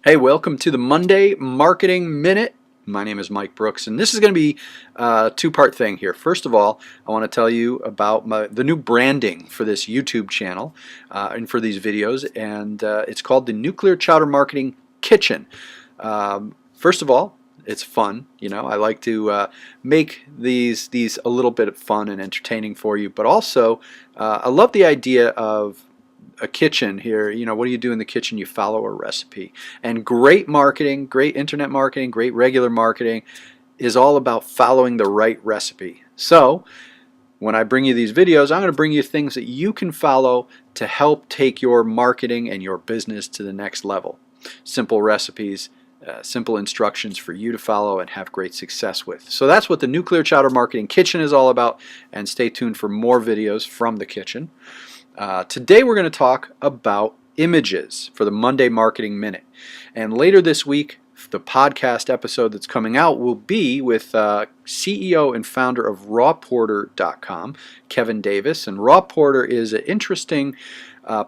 Hey, welcome to the Monday Marketing Minute. My name is Mike Brooks, and this is going to be a two-part thing here. First of all, I want to tell you about the new branding for this YouTube channel and for these videos, and it's called the Nuclear Chowder Marketing Kitchen. First of all, it's fun. I like to make these a little bit fun and entertaining for you, but also I love the idea of a kitchen here. What do you do in the kitchen? You follow a recipe. And great marketing, great internet marketing, great regular marketing is all about following the right recipe. So when I bring you these videos, I'm going to bring you things that you can follow to help take your marketing and your business to the next level. Simple recipes, simple instructions for you to follow and have great success with. So that's what the Nuclear Chowder Marketing Kitchen is all about, and stay tuned for more videos from the kitchen. Today we're going to talk about images for the Monday Marketing Minute. And later this week, the podcast episode that's coming out will be with CEO and founder of rawporter.com, Kevin Davis. And Raw Porter is an interesting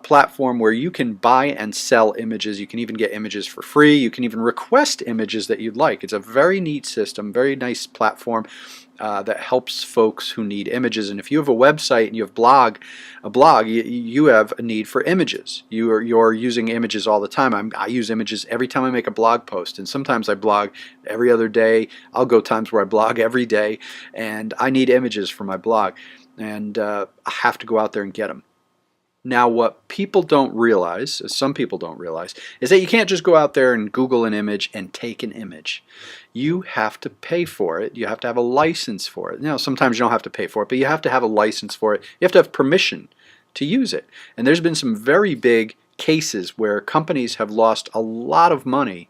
platform where you can buy and sell images. You can even get images for free. You can even request images that you'd like. It's a very neat system, very nice platform that helps folks who need images. And if you have a website and you have a blog, you have a need for images. You're using images all the time. I use images every time I make a blog post, and sometimes I blog every other day. I'll go times where I blog every day, and I need images for my blog, and I have to go out there and get them. Now, what people don't realize, some people don't realize, is that you can't just go out there and Google an image and take an image. You have to pay for it. You have to have a license for it. Sometimes you don't have to pay for it, but you have to have a license for it. You have to have permission to use it. And there's been some very big cases where companies have lost a lot of money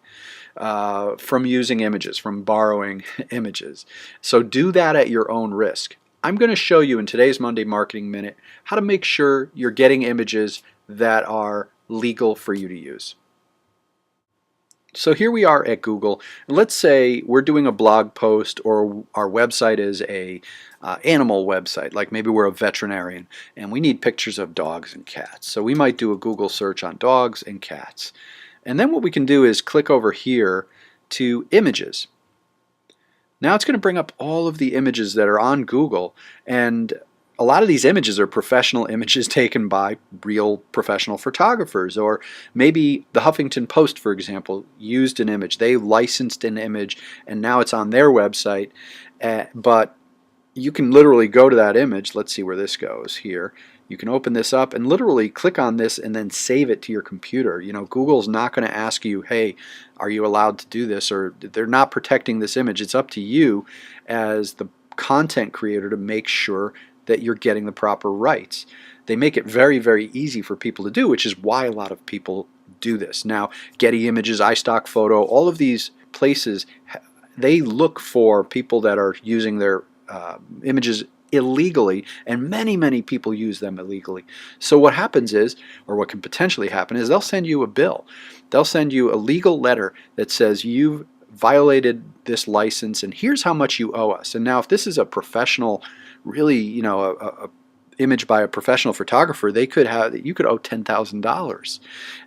from using images, from borrowing images. So do that at your own risk. I'm going to show you in today's Monday Marketing Minute how to make sure you're getting images that are legal for you to use. So here we are at Google. Let's say we're doing a blog post, or our website is a animal website, like maybe we're a veterinarian and we need pictures of dogs and cats. So we might do a Google search on dogs and cats. And then what we can do is click over here to images. Now it's going to bring up all of the images that are on Google, and a lot of these images are professional images taken by real professional photographers, or maybe the Huffington Post, for example, used an image. They licensed an image and now it's on their website, but you can literally go to that image. Let's see where this goes here. You can open this up and literally click on this and then save it to your computer. Google's not going to ask you, hey, are you allowed to do this? Or they're not protecting this image. It's up to you as the content creator to make sure that you're getting the proper rights. They make it very, very easy for people to do, which is why a lot of people do this. Now, Getty Images, iStock Photo, all of these places, they look for people that are using their images illegally, and many, many people use them illegally. So what happens is, or what can potentially happen, is they'll send you a bill. They'll send you a legal letter that says you've violated this license and here's how much you owe us. And now if this is a professional, really, a image by a professional photographer, you could owe $10,000,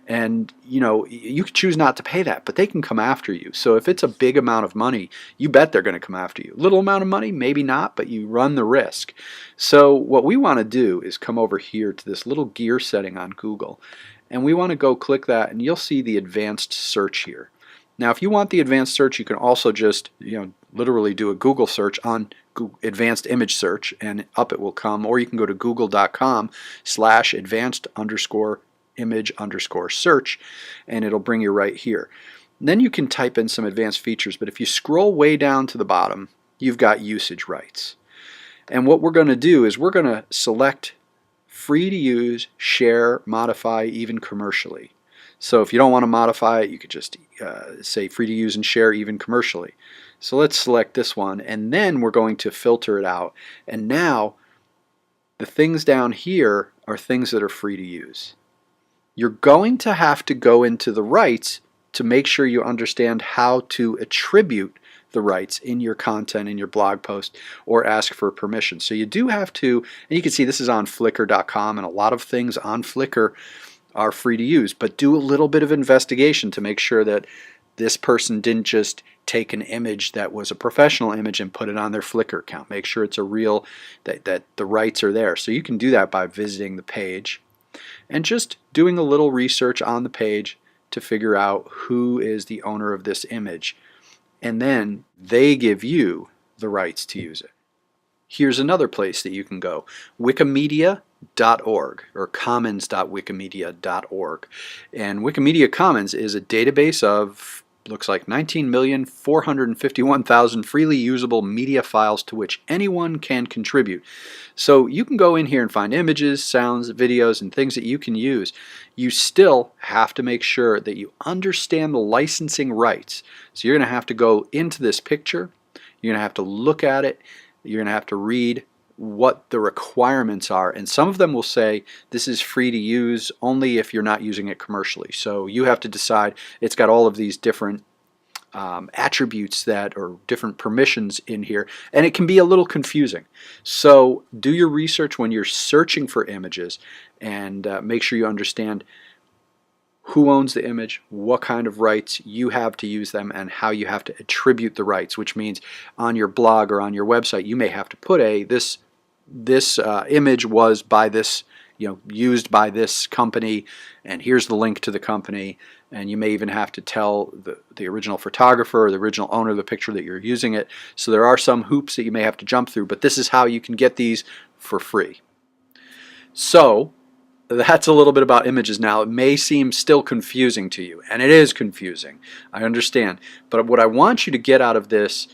and you could choose not to pay that, but they can come after you. So if it's a big amount of money, you bet they're going to come after you. Little amount of money, maybe not, but you run the risk. So what we want to do is come over here to this little gear setting on Google, and we want to go click that, and you'll see the advanced search here. Now if you want the advanced search, you can also just literally do a Google search on advanced image search, and up it will come, or you can go to google.com/advanced_image_search, and it'll bring you right here. And then you can type in some advanced features, but if you scroll way down to the bottom, you've got usage rights. And what we're going to do is we're going to select free to use, share, modify, even commercially. So if you don't want to modify it, you could just say free to use and share even commercially. So let's select this one, and then we're going to filter it out. And now the things down here are things that are free to use. You're going to have to go into the rights to make sure you understand how to attribute the rights in your content, in your blog post, or ask for permission. So you do have to, and you can see this is on Flickr.com, and a lot of things on Flickr are free to use, but do a little bit of investigation to make sure that this person didn't just take an image that was a professional image and put it on their Flickr account. Make sure it's a real, that the rights are there. So you can do that by visiting the page and just doing a little research on the page to figure out who is the owner of this image. And then they give you the rights to use it. Here's another place that you can go, wikimedia.org or commons.wikimedia.org. And Wikimedia Commons is a database of, looks like 19,451,000 freely usable media files to which anyone can contribute. So you can go in here and find images, sounds, videos, and things that you can use. You still have to make sure that you understand the licensing rights. So you're going to have to go into this picture, you're going to have to look at it, you're going to have to read what the requirements are, and some of them will say this is free to use only if you're not using it commercially. So you have to decide. It's got all of these different attributes that, or different permissions in here, and it can be a little confusing. So do your research when you're searching for images, and make sure you understand who owns the image, what kind of rights you have to use them, and how you have to attribute the rights, which means on your blog or on your website you may have to put this image was by this, used by this company, and here's the link to the company, and you may even have to tell the original photographer or the original owner of the picture that you're using it. So there are some hoops that you may have to jump through, but this is how you can get these for free. So that's a little bit about images now. It may seem still confusing to you, and it is confusing, I understand, but what I want you to get out of this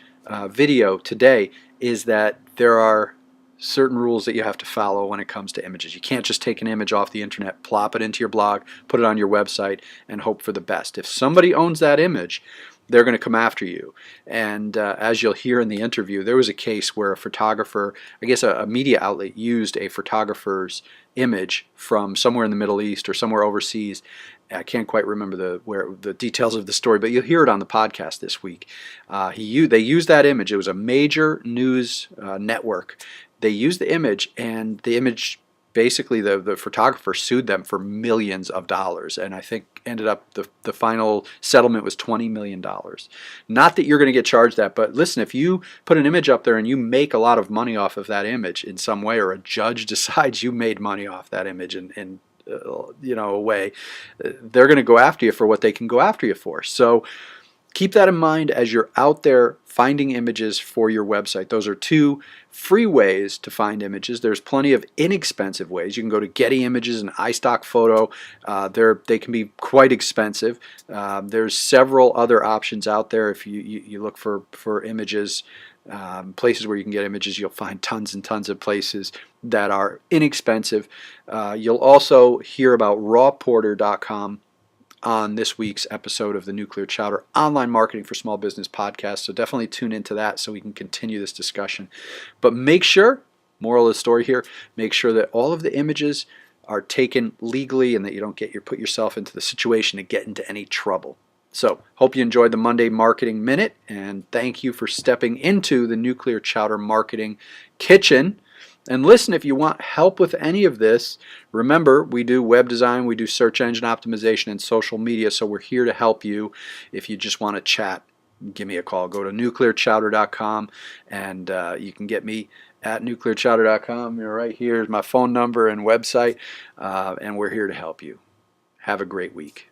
video today is that there are certain rules that you have to follow when it comes to images. You can't just take an image off the internet, plop it into your blog, put it on your website, and hope for the best. If somebody owns that image, they're going to come after you. And as you'll hear in the interview, there was a case where a photographer, I guess a media outlet, used a photographer's image from somewhere in the Middle East or somewhere overseas. I can't quite remember the details of the story, but you'll hear it on the podcast this week. They used that image. It was a major news network. They used the image, and the image, basically the photographer sued them for millions of dollars, and I think ended up the final settlement was $20 million. Not that you're going to get charged that, but listen, if you put an image up there and you make a lot of money off of that image in some way, or a judge decides you made money off that image in a way, they're going to go after you for what they can go after you for. So keep that in mind as you're out there finding images for your website. Those are two free ways to find images. There's plenty of inexpensive ways. You can go to Getty Images and iStock Photo. They can be quite expensive. There's several other options out there. If you look for images, places where you can get images, you'll find tons and tons of places that are inexpensive. You'll also hear about rawporter.com on this week's episode of the Nuclear Chowder Online Marketing for Small Business podcast. So definitely tune into that so we can continue this discussion. But make sure, moral of the story here, make sure that all of the images are taken legally and that you don't put yourself into the situation to get into any trouble. So hope you enjoyed the Monday Marketing Minute, and thank you for stepping into the Nuclear Chowder Marketing Kitchen. And listen, if you want help with any of this, remember, we do web design, we do search engine optimization and social media, so we're here to help you. If you just want to chat, give me a call. Go to nuclearchowder.com, and you can get me at nuclearchowder.com. You're right here is my phone number and website, and we're here to help you. Have a great week.